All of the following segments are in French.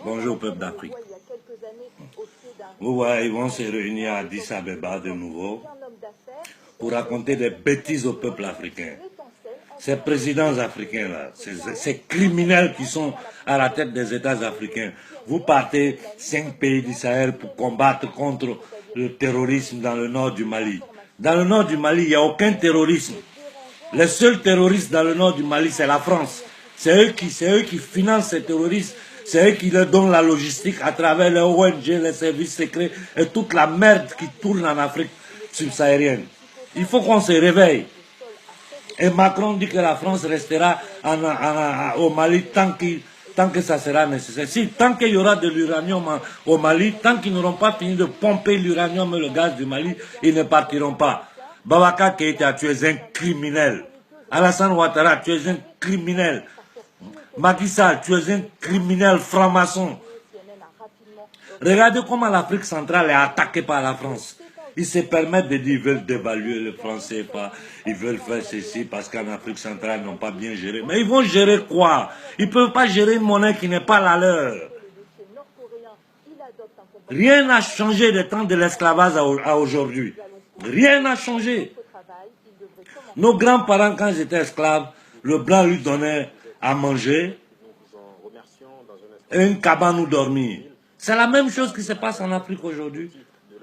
Bonjour peuple d'Afrique. Vous voyez, ils vont se réunir à Addis Abeba de nouveau pour raconter des bêtises au peuple africain. Ces présidents africains-là, ces criminels qui sont à la tête des États africains, vous partez 5 pays du Sahel pour combattre contre le terrorisme dans le nord du Mali. Dans le nord du Mali, il n'y a aucun terrorisme. Les seuls terroristes dans le nord du Mali, c'est la France. C'est eux qui financent ces terroristes. C'est eux qui leur donnent la logistique à travers les ONG, les services secrets et toute la merde qui tourne en Afrique subsaharienne. Il faut qu'on se réveille. Et Macron dit que la France restera au Mali tant que ça sera nécessaire. Tant qu'il y aura de l'uranium au Mali, tant qu'ils n'auront pas fini de pomper l'uranium et le gaz du Mali, ils ne partiront pas. Boubacar Keïta, tu es un criminel. Alassane Ouattara, tu es un criminel. Macky Sall, tu es un criminel franc-maçon. Regardez comment l'Afrique centrale est attaquée par la France. Ils se permettent de dire qu'ils veulent dévaluer le franc CFA, ils veulent faire ceci parce qu'en Afrique centrale, ils n'ont pas bien géré. Mais ils vont gérer quoi? Ils ne peuvent pas gérer une monnaie qui n'est pas la leur. Rien n'a changé des temps de l'esclavage à aujourd'hui. Rien n'a changé. Nos grands-parents, quand ils étaient esclaves, le blanc lui donnait à manger et une cabane où dormir. C'est la même chose qui se passe en Afrique aujourd'hui.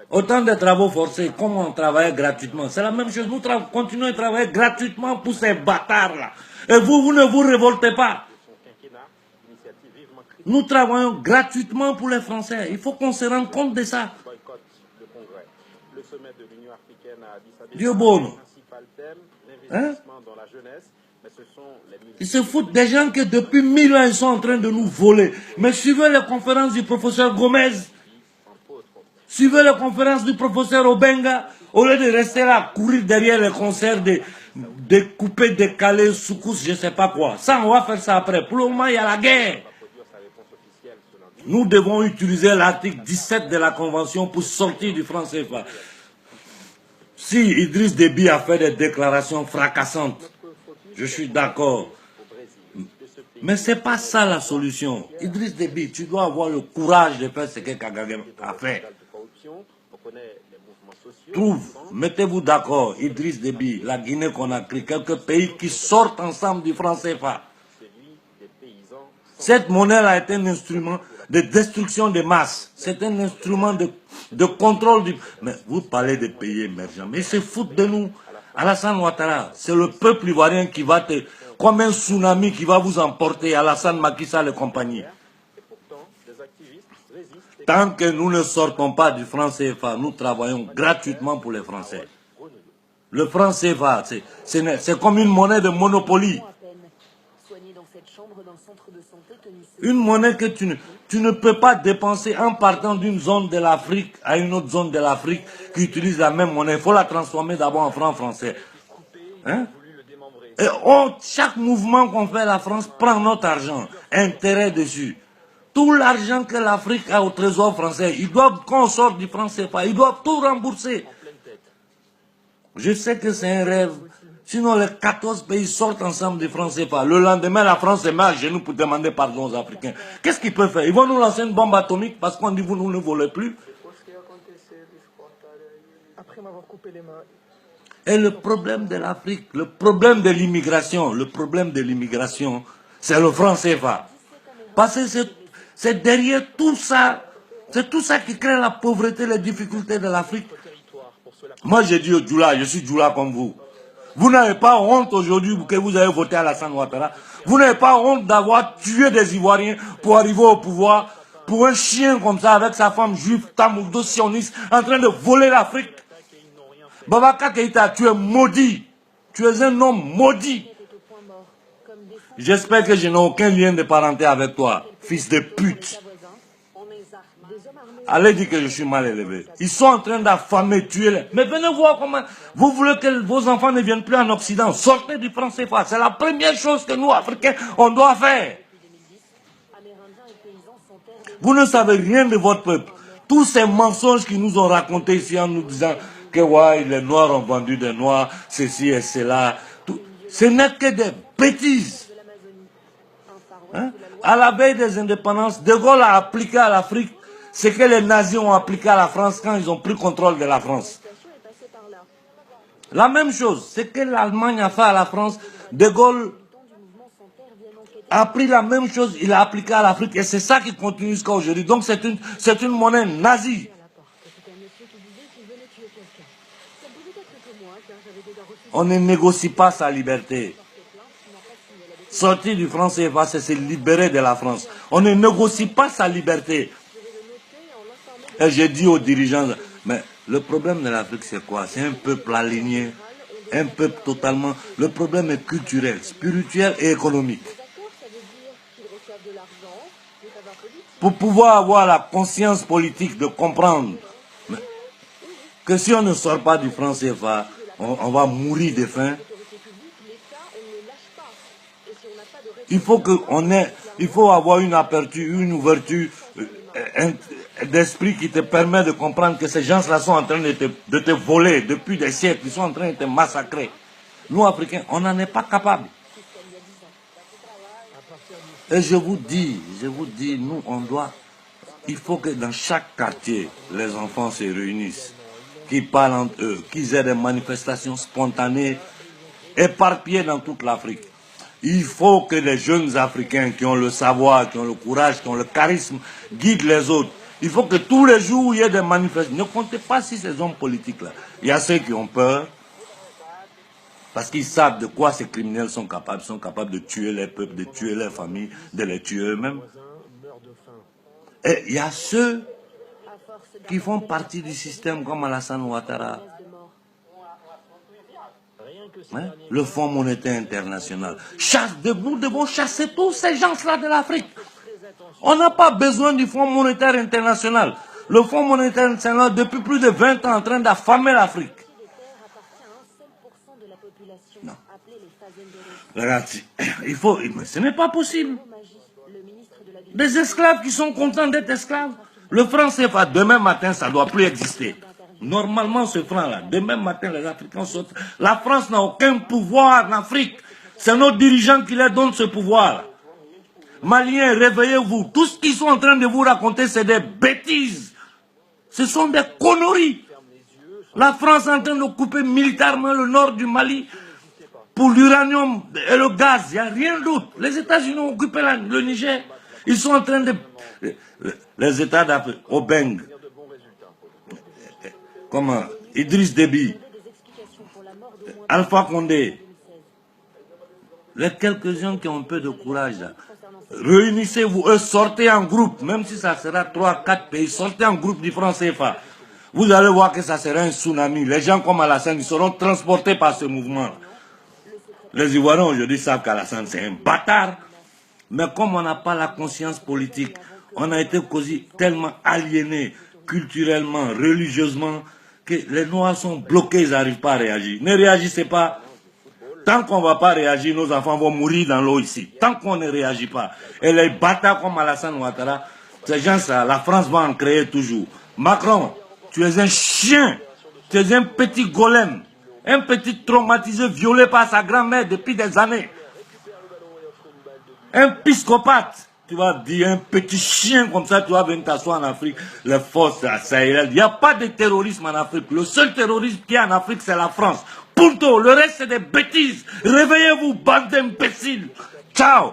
Autant de travaux forcés, comme on travaillait gratuitement. C'est la même chose. Nous continuons à travailler gratuitement pour ces bâtards-là. Et vous ne vous révoltez pas. Nous travaillons gratuitement pour les Français. Il faut qu'on se rende compte de ça. Dieu bon. Hein? Ils se foutent des gens que depuis 1000 ans, ils sont en train de nous voler. Mais suivez les conférences du professeur Gomez. Suivez les conférences du professeur Obenga. Au lieu de rester là, à courir derrière les concerts de couper, décaler, soukous, je ne sais pas quoi. Ça, on va faire ça après. Pour le moment, il y a la guerre. Nous devons utiliser l'article 17 de la Convention pour sortir du franc CFA. Si Idriss Déby a fait des déclarations fracassantes, je suis d'accord. Mais ce n'est pas ça la solution. Idriss Déby, tu dois avoir le courage de faire ce que Kagame a fait. Mettez-vous d'accord, Idriss Déby, la Guinée-Conakry, quelques pays qui sortent ensemble du franc CFA. Cette monnaie a été un instrument de destruction des masses. C'est un instrument de contrôle du... Mais vous parlez des pays émergents, mais ils se foutent de nous. Alassane Ouattara, c'est le peuple ivoirien qui va te... Comme un tsunami qui va vous emporter, Alassane, Macky Sall et compagnie. Tant que nous ne sortons pas du franc CFA, nous travaillons gratuitement pour les Français. Le franc CFA, c'est comme une monnaie de Monopoly. Une monnaie que tu ne peux pas dépenser en partant d'une zone de l'Afrique à une autre zone de l'Afrique qui utilise la même monnaie. Il faut la transformer d'abord en franc français. Hein? Et chaque mouvement qu'on fait, la France prend notre argent, intérêt dessus. Tout l'argent que l'Afrique a au trésor français, ils doivent, quand on sort du franc CFA, ils doivent tout rembourser. Je sais que c'est un rêve. Sinon, les 14 pays sortent ensemble du franc CFA. Le lendemain, la France se met à genoux pour demander pardon aux Africains. Qu'est-ce qu'ils peuvent faire? Ils vont nous lancer une bombe atomique parce qu'on dit vous nous ne volez plus. Et le problème de l'Afrique, le problème de l'immigration, c'est le franc CFA. Parce que c'est derrière tout ça, c'est tout ça qui crée la pauvreté, les difficultés de l'Afrique. Moi, j'ai dit au Djoula, je suis Djoula comme vous. Vous n'avez pas honte aujourd'hui que vous avez voté à Alassane Ouattara. Vous n'avez pas honte d'avoir tué des Ivoiriens pour arriver au pouvoir, pour un chien comme ça, avec sa femme juive, tamourdo, sioniste, en train de voler l'Afrique. Boubacar Keïta, tu es maudit. Tu es un homme maudit. J'espère que je n'ai aucun lien de parenté avec toi, fils de pute. Allez dire que je suis mal élevé. Ils sont en train d'affamer, tuer les... Mais venez voir comment... Vous voulez que vos enfants ne viennent plus en Occident. Sortez du franc CFA. C'est la première chose que nous, Africains, on doit faire. Vous ne savez rien de votre peuple. Tous ces mensonges qu'ils nous ont racontés ici en nous disant que ouais, les Noirs ont vendu des Noirs, ceci et cela. Ce n'est que des bêtises. Hein? À la veille des indépendances, De Gaulle a appliqué à l'Afrique ce que les nazis ont appliqué à la France quand ils ont pris contrôle de la France. La même chose, ce que l'Allemagne a fait à la France, De Gaulle a pris la même chose, il a appliqué à l'Afrique et c'est ça qui continue jusqu'à aujourd'hui. Donc c'est une monnaie nazie. On ne négocie pas sa liberté. Sortir du franc CFA, c'est se libérer de la France. On ne négocie pas sa liberté. Et j'ai dit aux dirigeants, mais le problème de l'Afrique, c'est quoi? C'est un peuple aligné, un peuple totalement... Le problème est culturel, spirituel et économique. Pour pouvoir avoir la conscience politique de comprendre que si on ne sort pas du franc CFA, on va mourir de faim. Il faut avoir une aperture, une ouverture d'esprit qui te permet de comprendre que ces gens-là sont en train de te voler depuis des siècles, ils sont en train de te massacrer. Nous, Africains, on n'en est pas capables. Et je vous dis, nous, il faut que dans chaque quartier, les enfants se réunissent, qu'ils parlent entre eux, qu'ils aient des manifestations spontanées, éparpillées dans toute l'Afrique. Il faut que les jeunes Africains qui ont le savoir, qui ont le courage, qui ont le charisme, guident les autres. Il faut que tous les jours, il y ait des manifestations. Ne comptez pas sur ces hommes politiques-là. Il y a ceux qui ont peur, parce qu'ils savent de quoi ces criminels sont capables. Ils sont capables de tuer les peuples, de tuer les familles, de les tuer eux-mêmes. Et il y a ceux qui font partie du système comme Alassane Ouattara. Hein? Le Fonds monétaire international. Nous devons chasser tous ces gens-là de l'Afrique. On n'a pas besoin du Fonds monétaire international. Le Fonds monétaire international, depuis plus de 20 ans, en train d'affamer l'Afrique. Non. Regarde, ce n'est pas possible. Des esclaves qui sont contents d'être esclaves. Le franc CFA, demain matin, ça ne doit plus exister. Normalement, ce franc-là, demain matin, les Africains sortent. La France n'a aucun pouvoir en Afrique. C'est nos dirigeants qui leur donnent ce pouvoir. Maliens, réveillez-vous. Tout ce qu'ils sont en train de vous raconter, c'est des bêtises. Ce sont des conneries. La France est en train de couper militairement le nord du Mali pour l'uranium et le gaz. Il n'y a rien d'autre. Les États-Unis ont occupé le Niger. Ils sont en train de... Les États d'Afrique, Obeng, comment, Idriss Déby, Alpha Condé, les quelques-uns qui ont un peu de courage là, réunissez-vous, sortez en groupe, même si ça sera 3-4 pays, sortez en groupe du franc CFA. Vous allez voir que ça sera un tsunami. Les gens comme Alassane, ils seront transportés par ce mouvement. Les Ivoiriens aujourd'hui savent qu'Alassane c'est un bâtard. Mais comme on n'a pas la conscience politique, on a été tellement aliénés culturellement, religieusement, que les Noirs sont bloqués, ils n'arrivent pas à réagir. Ne réagissez pas. Tant qu'on ne va pas réagir, nos enfants vont mourir dans l'eau ici. Tant qu'on ne réagit pas. Et les bâtards comme Alassane Ouattara, ces gens-là, la France va en créer toujours. Macron, tu es un chien. Tu es un petit golem. Un petit traumatisé violé par sa grand-mère depuis des années. Un psychopathe. Tu vas dire un petit chien comme ça, tu vas venir t'asseoir en Afrique, les forces sahéliennes. Il n'y a pas de terrorisme en Afrique. Le seul terrorisme qu'il y a en Afrique, c'est la France. Punto. Le reste, c'est des bêtises. Réveillez-vous, bande d'imbéciles. Ciao.